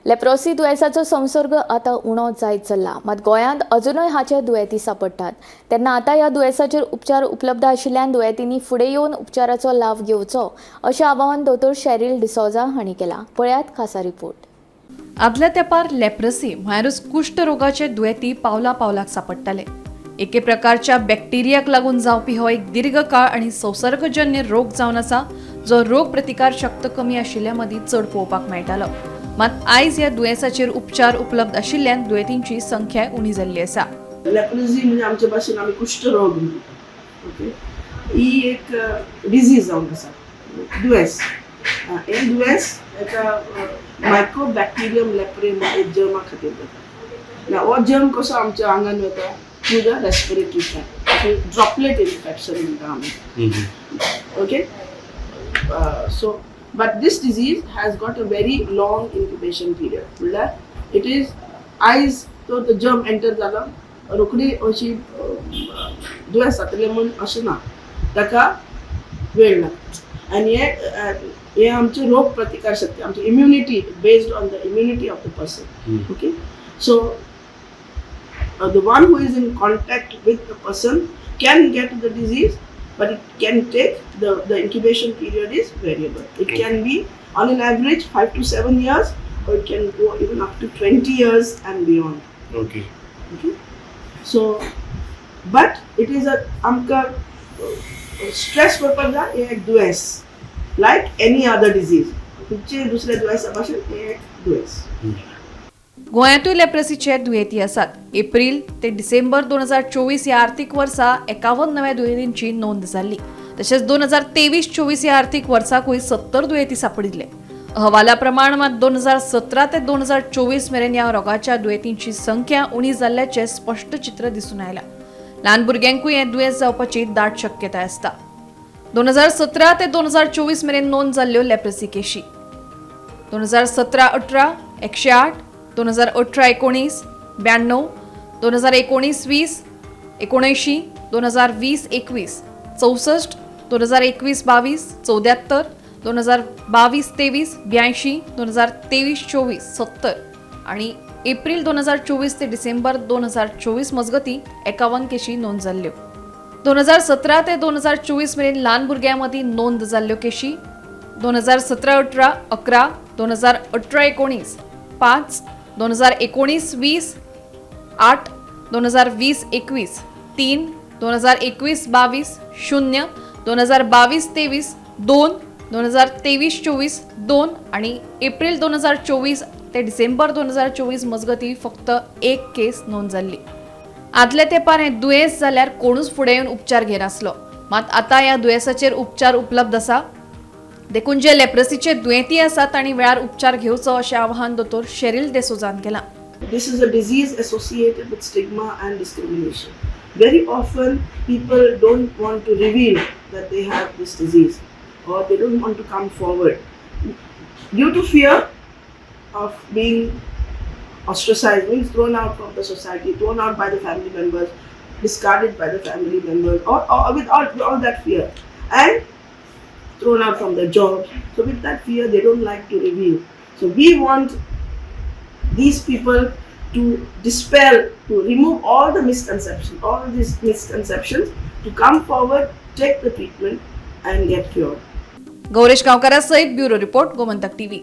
Leprosy दुयेंसाचो संसर्ग आतां उणो जायत चल्ला, मात गोंयांत अजूनय हाचे दुयेंती सापडटात. तेन्ना आतां ह्या दुयेंसाचेर उपचार उपलब्ध आशिल्ल्यान दुयेंतींनी फुडें येवन उपचाराचो लाव घेवचो अशें आवाहन दोतोर शेरिल डिसोजा हांणी केलां. पळयात खासा रिपोर्ट. आदल्या तेंपार लेप्रोसी म्हळ्यारूच कुष्ठ रोगाचे दुयेंती पावला पावलाक सापडटाले. एके प्रकारच्या बॅक्टेरियाक लागून जावपी हो एक दीर्घकाळ आनी संसर्गजन्य रोग जावन आसा, जो रोग प्रतिकार शक्त कमी आशिल्ल्या मदीं चड पळोवपाक मेळटालो. मात आयज ह्या दुयेंसाचेर उपचार उपलब्ध आशिल्ल्यान दुयेंतींची संख्या उणी जाल्ली आसा. लेप्रोसी म्हणजे आमच्या भाशेन आमी कुष्ठरोग म्हणटा. ओके, ही एक डिजीज जावन आसा, दुयेंस. हे दुयेंस एका मायक्रोबॅक्टेरियम लेप्रेम एक जर्मा खातीर जाता. हो जर्म कसो आमच्या आंगान वता through the respiratory tract, droplet infection म्हणटा आमी. Okay, so but this disease has got a very long incubation period. म्हणल्यार it is आयज तो जर्म एंटर जाला रोखडी अशी दुयेंस जातले म्हूण अशें ना, ताका वेळ लागता. आनी हे आमचे रोग प्रतिकार शक्ती, आमची immunity based on the immunity of the person. Okay, so the one who is in contact with the person can get the disease, but it can take the incubation period is variable. It can be on an average 5 to 7 years, or it can go even up to 20 years and beyond. Okay. So, but it is a amka stress purpose एक दुयेंस like any other disease. तुमचे दुसरे दुयेंसा भाशेन एक दुयेंस. गोंयांतूय लेप्रोसीचे दुयेंती आसात. एप्रिल ते डिसेंबर 2024 ह्या आर्थीक वर्सा 51 नव्या दुयेंतींची नोंद जाल्ली. तशेंच 2023-24 ह्या आर्थीक वर्साकूय 70 दुयेंती सापडिल्ले. अहवाला प्रमाण मात 2017 ते 2024 मेरेन ह्या रोगाच्या दुयेंतींची संख्या उणी जाल्ल्याचें स्पश्ट चित्र दिसून आयलां. ल्हान भुरग्यांकूय हें दुयेंस जावपाची दाट शक्यताय आसता. 2017 ते 2024 मेरेन नोंद जाल्ल्यो लेप्रोसी केशी: 2017-18 108, 2018-19 92, 2019-20 79, 2020-21 64, 2021-22 74, 2022-23 82, 2023-24 70 आणि एप्रिल 2024 ते डिसेंबर 2024 मजगती 51 केशी नोंद जाल्ल्यो. 2017 ते 2024 मेरेन ल्हान भुरग्यां मदीं नोंद जाल्ल्यो केशी: 2017-18 11, 2018-19 5, 2019-20 8, 2020-21 3, 2021-22 0, 2022-23 2, 2023-24 2 आणि एप्रिल 2024 ते डिसेंबर 2024 मजगती फक्त एक केस नोंद जाल्ली. आदले तेंपार हें दुयेंस जाल्यार कोणूच फुडें येवन उपचार घेनासलो, मात आतां ह्या दुयेंसाचेर उपचार उपलब्ध आसा. देखून जे लेप्रोसीचे दुयेंती आसात तांणी वेळार उपचार घेवचो अशें आवाहन दोतोर शेरिल डिसोजान केलां. This is a disease associated with stigma and discrimination. Very often people don't want to reveal that they have this disease, or they don't want to come forward due to fear of being ostracized, being thrown out from the society, thrown out by the family members, discarded by the family members, or with all that fear, and thrown out from their jobs. So with that fear, they don't like to reveal. So we want these people to dispel, to remove all the misconceptions, all these misconceptions, to come forward, take the treatment and get cured. Gauresh गांवकारा सयत bureau report, Gomantak TV.